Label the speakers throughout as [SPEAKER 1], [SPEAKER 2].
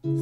[SPEAKER 1] Who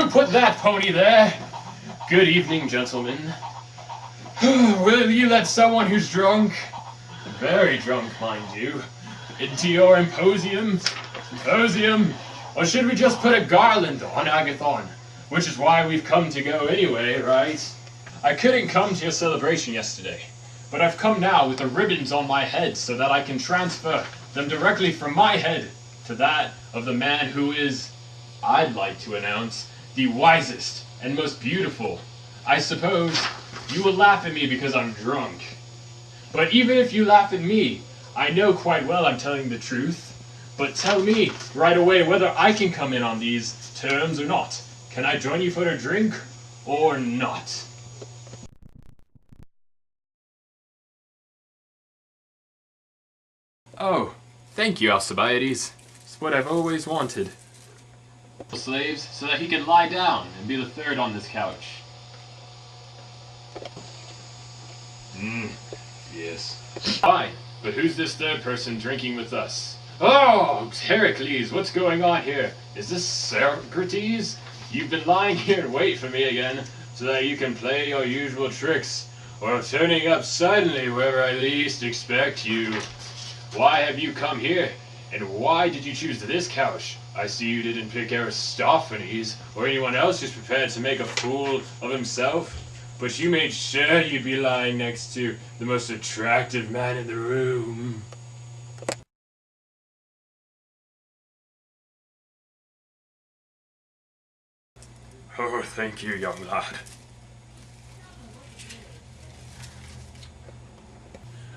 [SPEAKER 1] put that pony there? Good evening, gentlemen. Will you let someone who's drunk, very drunk, mind you, into your symposium? Or should we just put a garland on Agathon? Which is why we've come to go anyway, right? I couldn't come to your celebration yesterday, but I've come now with the ribbons on my head so that I can transfer them directly from my head to that of the man who is, I'd like to announce, the wisest and most beautiful. I suppose you will laugh at me because I'm drunk. But even if you laugh at me, I know quite well I'm telling the truth. But tell me right away whether I can come in on these terms or not. Can I join you for a drink or not? Oh, thank you, Alcibiades. It's what I've always wanted. Slaves, so that he can lie down and be the third on this couch. Yes. Fine, but who's this third person drinking with us? Oh, Heracles, what's going on here? Is this Socrates? You've been lying here in wait for me again, so that you can play your usual tricks, or turning up suddenly where I least expect you. Why have you come here? And why did you choose this couch? I see you didn't pick Aristophanes, or anyone else who's prepared to make a fool of himself. But you made sure you'd be lying next to the most attractive man in the room. Oh, thank you, young lad.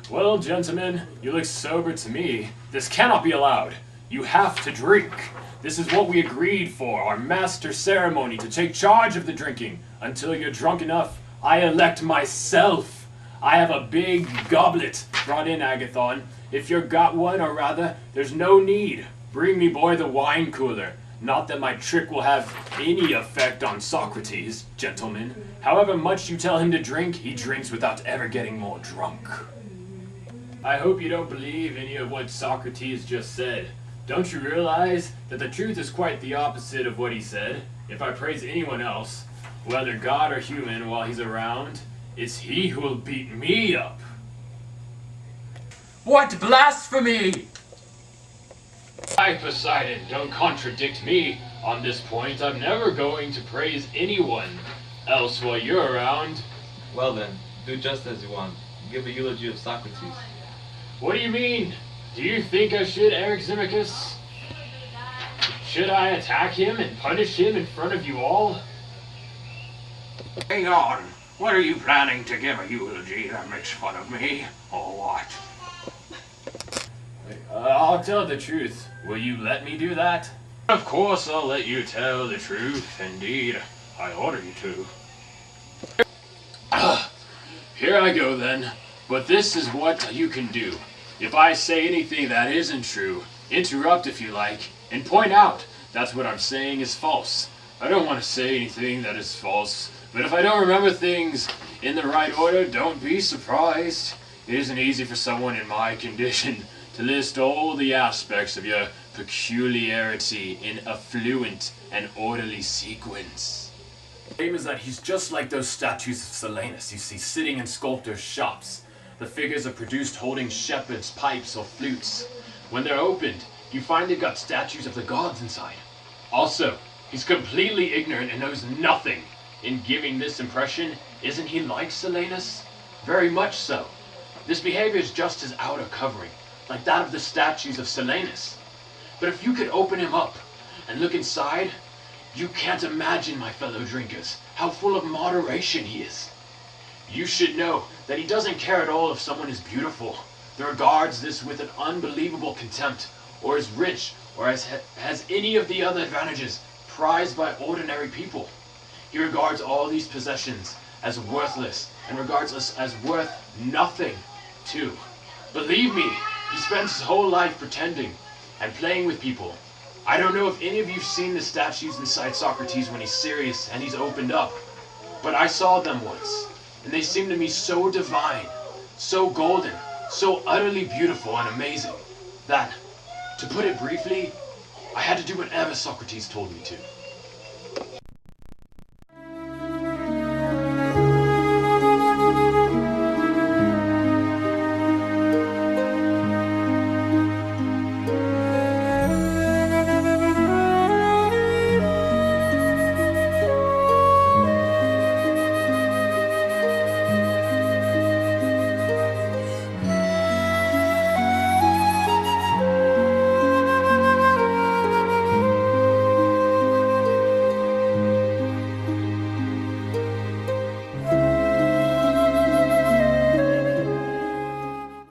[SPEAKER 1] Well, gentlemen, you look sober to me. This cannot be allowed. You have to drink. This is what we agreed for, our master ceremony, to take charge of the drinking. Until you're drunk enough, I elect myself. I have a big goblet brought in, Agathon. If you've got one, or rather, there's no need. Bring me, boy, the wine cooler. Not that my trick will have any effect on Socrates, gentlemen. However much you tell him to drink, he drinks without ever getting more drunk. I hope you don't believe any of what Socrates just said. Don't you realize that the truth is quite the opposite of what he said? If I praise anyone else, whether God or human, while he's around, it's he who will beat me up. What blasphemy! Why, Poseidon, don't contradict me on this point. I'm never going to praise anyone else while you're around.
[SPEAKER 2] Well then, do just as you want. Give a eulogy of Socrates.
[SPEAKER 1] What do you mean? Do you think I should, Eryximachus? Should I attack him and punish him in front of you all?
[SPEAKER 3] Hang on. What are you planning to give a eulogy that makes fun of me? Or what?
[SPEAKER 1] I'll tell the truth. Will you let me do that? Of course I'll let you tell the truth. Indeed, I order you to. Here I go then. But this is what you can do. If I say anything that isn't true, interrupt if you like, and point out that's what I'm saying is false. I don't want to say anything that is false, but if I don't remember things in the right order, don't be surprised. It isn't easy for someone in my condition to list all the aspects of your peculiarity in a fluent and orderly sequence. The claim is that he's just like those statues of Silenus you see sitting in sculptors' shops. The figures are produced holding shepherds' pipes or flutes. When they're opened, you find they've got statues of the gods inside. Also, he's completely ignorant and knows nothing. In giving this impression, isn't he like Silenus? Very much so. This behavior is just his outer covering, like that of the statues of Silenus. But if you could open him up and look inside, you can't imagine, my fellow drinkers, how full of moderation he is. You should know that he doesn't care at all if someone is beautiful. He regards this with an unbelievable contempt, or is rich, or has any of the other advantages prized by ordinary people. He regards all these possessions as worthless and regards us as worth nothing, too. Believe me, he spends his whole life pretending and playing with people. I don't know if any of you've seen the statues inside Socrates when he's serious and he's opened up, but I saw them once, and they seemed to me so divine, so golden, so utterly beautiful and amazing, that, to put it briefly, I had to do whatever Socrates told me to.